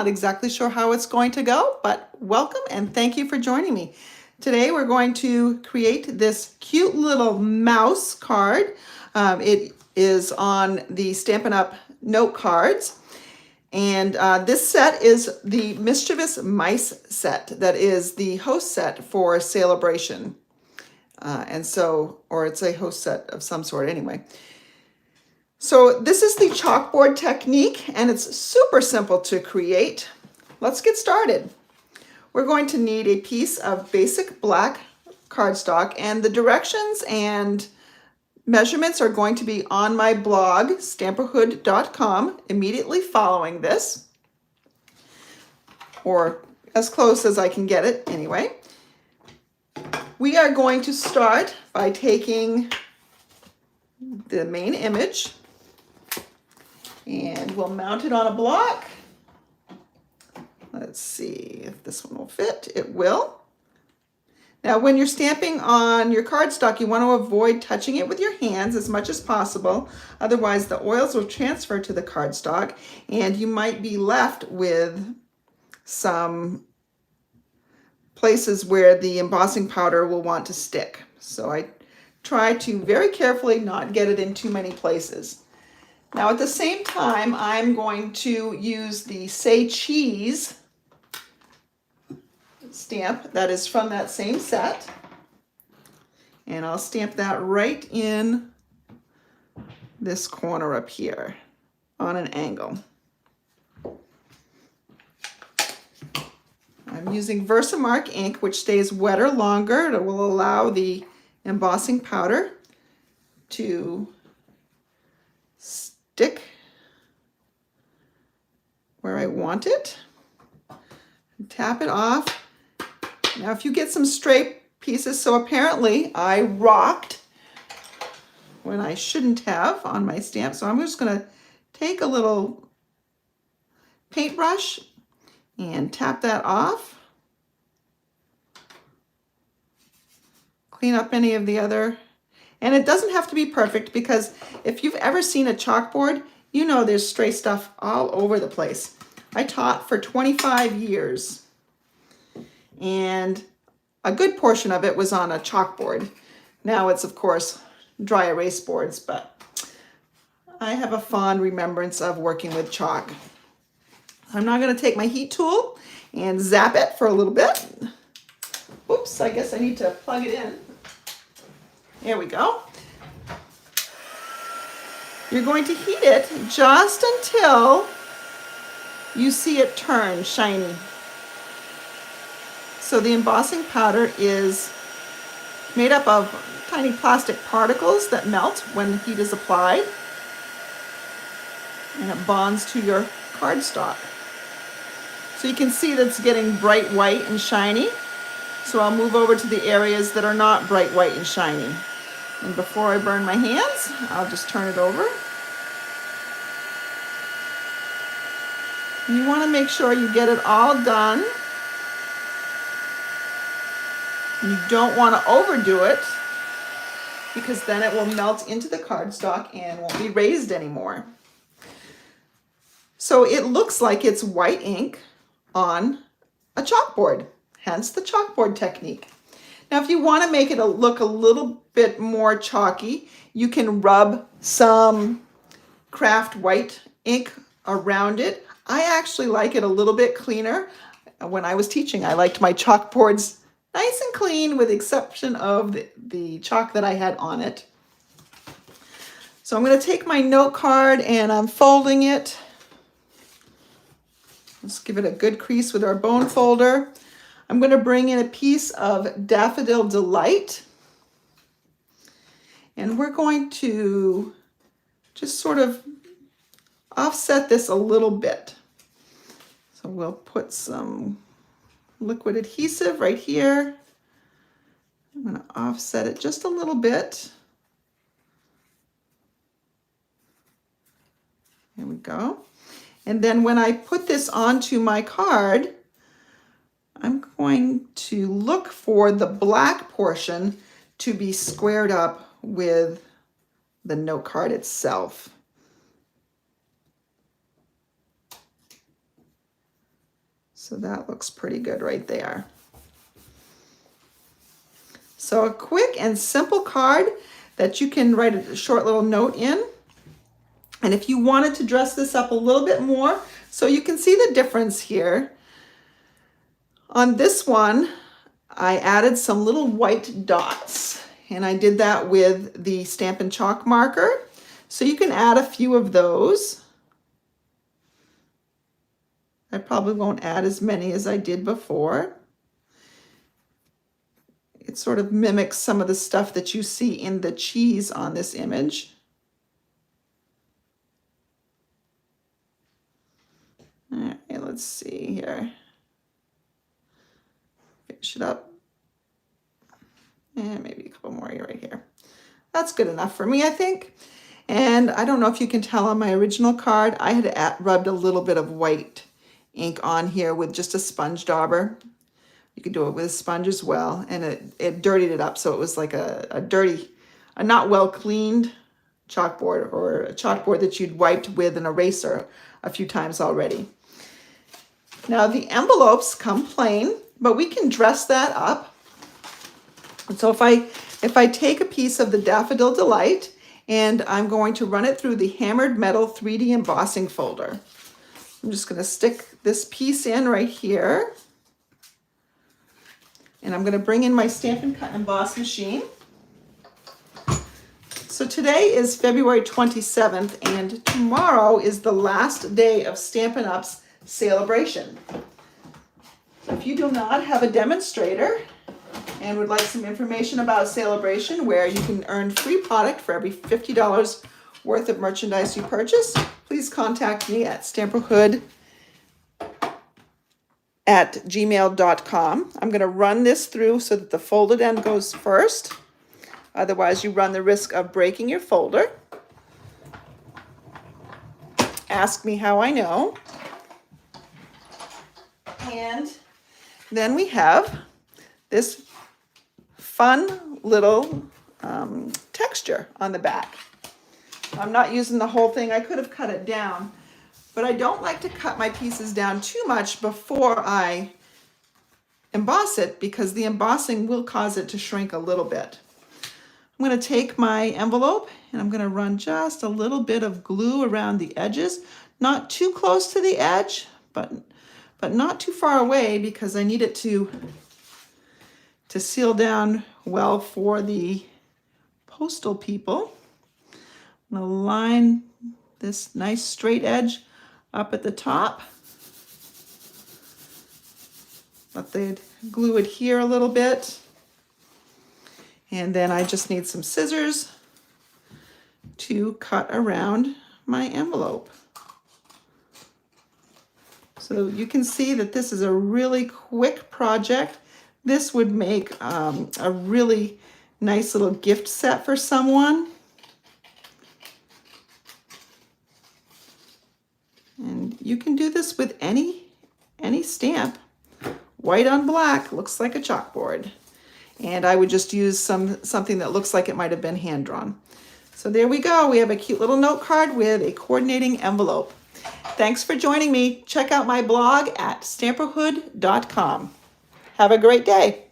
not exactly sure how it's going to go, but welcome and thank you for joining me. Today we're going to create this cute little mouse card. It is on the Stampin' Up! Note cards. And this set is the Mischievous Mice set. That is the host set for Celebration. Or it's a host set of some sort anyway. So this is the Chalkboard Technique, and it's super simple to create. Let's get started. We're going to need a piece of basic black cardstock, and the directions and measurements are going to be on my blog, stamperhood.com, immediately following this, or as close as I can get it anyway. We are going to start by taking the main image, and we'll mount it on a block. Let's see if this one will fit. It will. Now, when you're stamping on your cardstock, you want to avoid touching it with your hands as much as possible. Otherwise, the oils will transfer to the cardstock, and you might be left with some places where the embossing powder will want to stick. So I try to very carefully not get it in too many places. Now at the same time, I'm going to use the Say Cheese stamp that is from that same set. And I'll stamp that right in this corner up here on an angle. I'm using Versamark ink, which stays wetter longer. It will allow the embossing powder to stick where I want it. Tap it off. Now if you get some stray pieces, so apparently I rocked when I shouldn't have on my stamp, so I'm just going to take a little paintbrush and tap that off. Clean up any of the other. And it doesn't have to be perfect, because if you've ever seen a chalkboard, you know there's stray stuff all over the place. I taught for 25 years, and a good portion of it was on a chalkboard. Now it's, of course, dry erase boards, but I have a fond remembrance of working with chalk. I'm now going to take my heat tool and zap it for a little bit. Oops, I guess I need to plug it in. There we go. You're going to heat it just until you see it turn shiny. So the embossing powder is made up of tiny plastic particles that melt when heat is applied, and it bonds to your cardstock. So you can see that it's getting bright white and shiny. So I'll move over to the areas that are not bright white and shiny. And before I burn my hands, I'll just turn it over. You want to make sure you get it all done. You don't want to overdo it, because then it will melt into the cardstock and won't be raised anymore. So it looks like it's white ink on a chalkboard, hence the Chalkboard Technique. Now, if you want to make it look a little bit more chalky, you can rub some craft white ink around it. I actually like it a little bit cleaner. When I was teaching, I liked my chalkboards nice and clean, with the exception of the chalk that I had on it. So I'm going to take my note card and I'm folding it. Let's give it a good crease with our bone folder. I'm going to bring in a piece of Daffodil Delight, and we're going to just sort of offset this a little bit. So we'll put some liquid adhesive right here. I'm going to offset it just a little bit. There we go. And then when I put this onto my card, I'm going to look for the black portion to be squared up with the note card itself. So that looks pretty good right there. So a quick and simple card that you can write a short little note in. And if you wanted to dress this up a little bit more, so you can see the difference here. On this one, I added some little white dots, and I did that with the Stampin' Chalk marker. So you can add a few of those. I probably won't add as many as I did before. It sort of mimics some of the stuff that you see in the cheese on this image. All right, let's see here. Finish it up. And maybe a couple more right here. That's good enough for me, I think. And I don't know if you can tell on my original card, I had rubbed a little bit of white ink on here with just a sponge dauber. You could do it with a sponge as well, and it dirtied it up, so it was like a dirty, a not well cleaned chalkboard, or a chalkboard that you'd wiped with an eraser a few times already. Now the envelopes come plain, but we can dress that up. And so if I take a piece of the Daffodil Delight and I'm going to run it through the Hammered Metal 3D embossing folder. I'm just going to stick this piece in right here. And I'm going to bring in my Stampin' Cut and Emboss machine. So today is February 27th, and tomorrow is the last day of Stampin' Up's celebration. So if you do not have a demonstrator and would like some information about celebration where you can earn free product for every $50 worth of merchandise you purchase, please contact me at stamperhood@gmail.com. I'm going to run this through so that the folded end goes first. Otherwise, you run the risk of breaking your folder. Ask me how I know. And then we have this fun little texture on the back. I'm not using the whole thing. I could have cut it down, but I don't like to cut my pieces down too much before I emboss it, because the embossing will cause it to shrink a little bit. I'm going to take my envelope and I'm going to run just a little bit of glue around the edges, not too close to the edge, but not too far away, because I need it to seal down well for the postal people. I'm going to line this nice straight edge up at the top. Let the glue adhere a little bit. And then I just need some scissors to cut around my envelope. So you can see that this is a really quick project. This would make a really nice little gift set for someone. And you can do this with any stamp. White on black looks like a chalkboard. And I would just use something that looks like it might have been hand drawn. So there we go. We have a cute little note card with a coordinating envelope. Thanks for joining me. Check out my blog at stamperhood.com. Have a great day.